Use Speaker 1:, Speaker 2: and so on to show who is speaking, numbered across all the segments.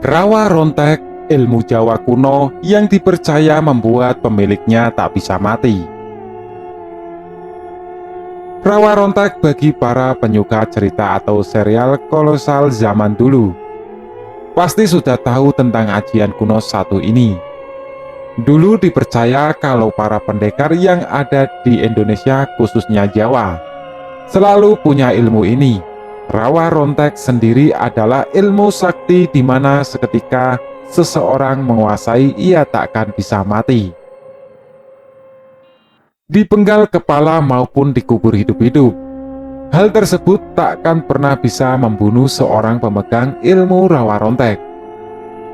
Speaker 1: Rawa rontek, ilmu Jawa kuno yang dipercaya membuat pemiliknya tak bisa mati. Rawa rontek bagi para penyuka cerita atau serial kolosal zaman dulu pasti sudah tahu tentang ajian kuno satu ini. Dulu dipercaya kalau para pendekar yang ada di Indonesia, khususnya Jawa, selalu punya ilmu ini. Rawa rontek sendiri adalah ilmu sakti di mana seketika seseorang menguasai, ia takkan bisa mati. Dipenggal kepala maupun dikubur hidup-hidup. Hal tersebut takkan pernah bisa membunuh seorang pemegang ilmu rawa rontek.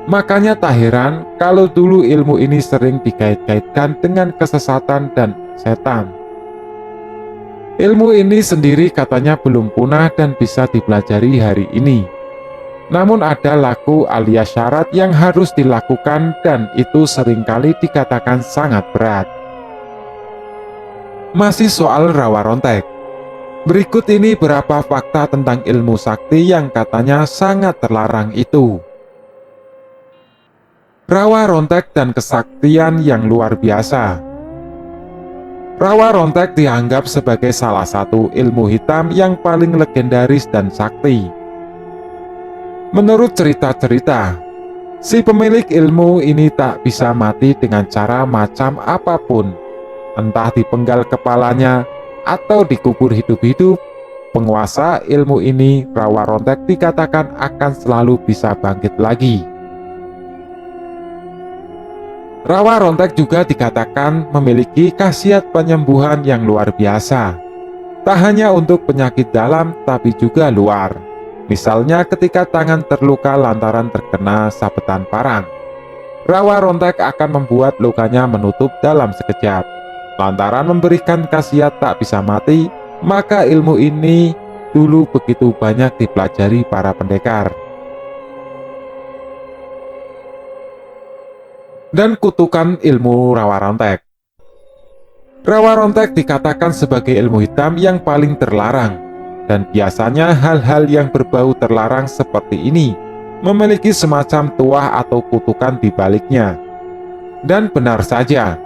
Speaker 1: Makanya tak heran kalau dulu ilmu ini sering dikait-kaitkan dengan kesesatan dan setan. Ilmu ini sendiri katanya belum punah dan bisa dipelajari hari ini. Namun ada laku alias syarat yang harus dilakukan dan itu seringkali dikatakan sangat berat. Masih soal rawa rontek. Berikut ini beberapa fakta tentang ilmu sakti yang katanya sangat terlarang itu. Rawa rontek dan kesaktian yang luar biasa. Rawa rontek dianggap sebagai salah satu ilmu hitam yang paling legendaris dan sakti. Menurut cerita-cerita, si pemilik ilmu ini tak bisa mati dengan cara macam apapun, entah dipenggal kepalanya atau dikubur hidup-hidup. Penguasa ilmu ini, rawa rontek, dikatakan akan selalu bisa bangkit lagi. Rawa rontek juga dikatakan memiliki khasiat penyembuhan yang luar biasa. Tak hanya untuk penyakit dalam, tapi juga luar. Misalnya ketika tangan terluka lantaran terkena sabetan parang. Rawa rontek akan membuat lukanya menutup dalam sekejap. Lantaran memberikan khasiat tak bisa mati, maka ilmu ini dulu begitu banyak dipelajari para pendekar. Dan kutukan ilmu rawa rontek. Rawa rontek dikatakan sebagai ilmu hitam yang paling terlarang, dan biasanya hal-hal yang berbau terlarang seperti ini memiliki semacam tuah atau kutukan di baliknya. Dan benar saja,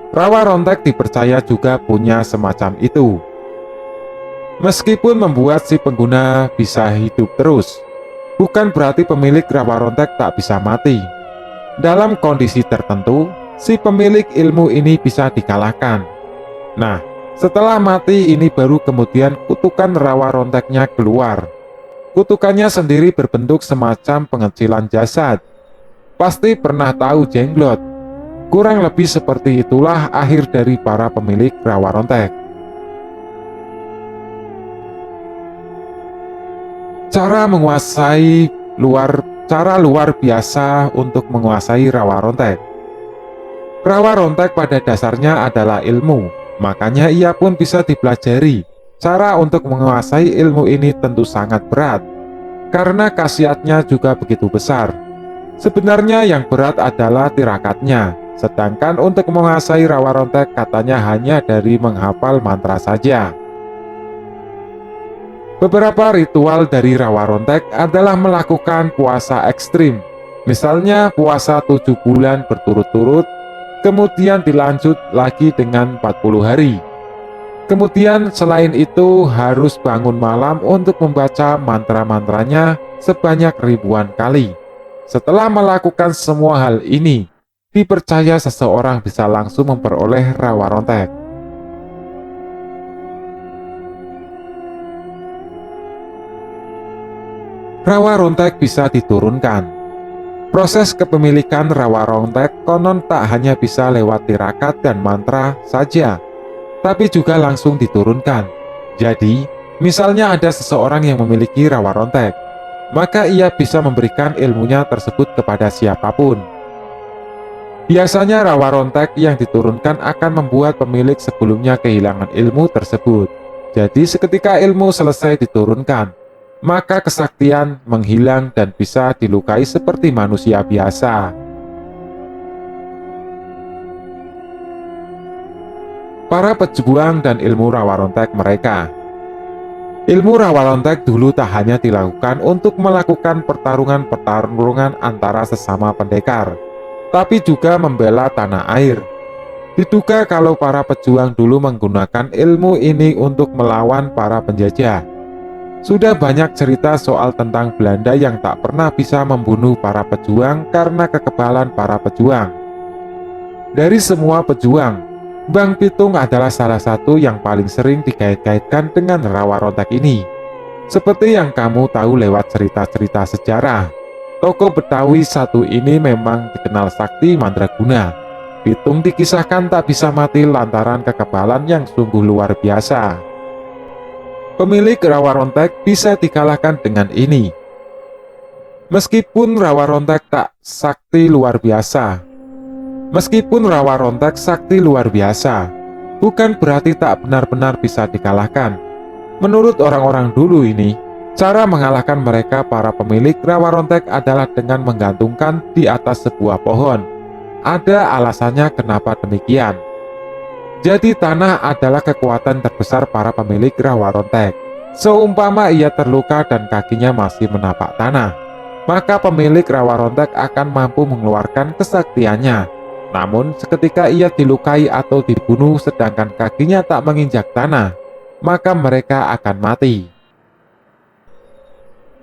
Speaker 1: rawa rontek dipercaya juga punya semacam itu. Meskipun membuat si pengguna bisa hidup terus, bukan berarti pemilik rawa rontek tak bisa mati. Dalam kondisi tertentu, si pemilik ilmu ini bisa dikalahkan. Nah, setelah mati ini baru kemudian kutukan rawa ronteknya keluar. Kutukannya sendiri berbentuk semacam pengecilan jasad. Pasti pernah tahu jenglot. Kurang lebih seperti itulah akhir dari para pemilik rawa rontek. Cara luar biasa untuk menguasai rawa rontek. Rawa rontek pada dasarnya adalah ilmu, makanya ia pun bisa dipelajari. Cara untuk menguasai ilmu ini tentu sangat berat, karena khasiatnya juga begitu besar. Sebenarnya yang berat adalah tirakatnya, sedangkan untuk menguasai rawa rontek katanya hanya dari menghafal mantra saja. Beberapa ritual dari rawa rontek adalah melakukan puasa ekstrim, misalnya puasa 7 bulan berturut-turut, kemudian dilanjut lagi dengan 40 hari. Kemudian selain itu harus bangun malam untuk membaca mantra-mantranya sebanyak ribuan kali. Setelah melakukan semua hal ini, dipercaya seseorang bisa langsung memperoleh rawa rontek. Rawa rontek bisa diturunkan. Proses kepemilikan rawa rontek konon tak hanya bisa lewat tirakat dan mantra saja, tapi juga langsung diturunkan. Jadi, misalnya ada seseorang yang memiliki rawa rontek, maka ia bisa memberikan ilmunya tersebut kepada siapapun. Biasanya rawa rontek yang diturunkan akan membuat pemilik sebelumnya kehilangan ilmu tersebut. Jadi seketika ilmu selesai diturunkan, maka kesaktian menghilang dan bisa dilukai seperti manusia biasa. Para pejuang dan ilmu rawa rontek mereka. Ilmu rawa rontek dulu tak hanya dilakukan untuk melakukan pertarungan-pertarungan antara sesama pendekar, tapi juga membela tanah air. Diduga kalau para pejuang dulu menggunakan ilmu ini untuk melawan para penjajah. Sudah banyak cerita soal tentang Belanda yang tak pernah bisa membunuh para pejuang karena kekebalan para pejuang. Dari semua pejuang, Bang Pitung adalah salah satu yang paling sering dikait-kaitkan dengan rawa rontek ini. Seperti yang kamu tahu lewat cerita-cerita sejarah, tokoh Betawi satu ini memang dikenal sakti mandraguna. Pitung dikisahkan tak bisa mati lantaran kekebalan yang sungguh luar biasa. Pemilik rawa rontek bisa dikalahkan dengan ini. Meskipun rawa rontek sakti luar biasa, bukan berarti tak benar-benar bisa dikalahkan. Menurut orang-orang dulu ini, cara mengalahkan mereka para pemilik rawa rontek adalah dengan menggantungkan di atas sebuah pohon. Ada alasannya kenapa demikian. Jadi tanah adalah kekuatan terbesar para pemilik rawa rontek. Seumpama ia terluka dan kakinya masih menapak tanah, maka pemilik rawa rontek akan mampu mengeluarkan kesaktiannya. Namun seketika ia dilukai atau dibunuh sedangkan kakinya tak menginjak tanah, maka mereka akan mati.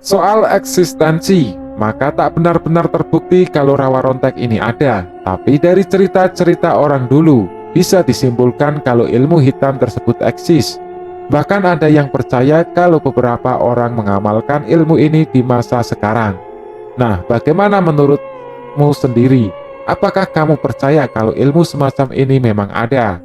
Speaker 1: Soal eksistensi, maka tak benar-benar terbukti kalau rawa rontek ini ada, tapi dari cerita-cerita orang dulu bisa disimpulkan kalau ilmu hitam tersebut eksis. Bahkan ada yang percaya kalau beberapa orang mengamalkan ilmu ini di masa sekarang. Nah, bagaimana menurutmu sendiri? Apakah kamu percaya kalau ilmu semacam ini memang ada?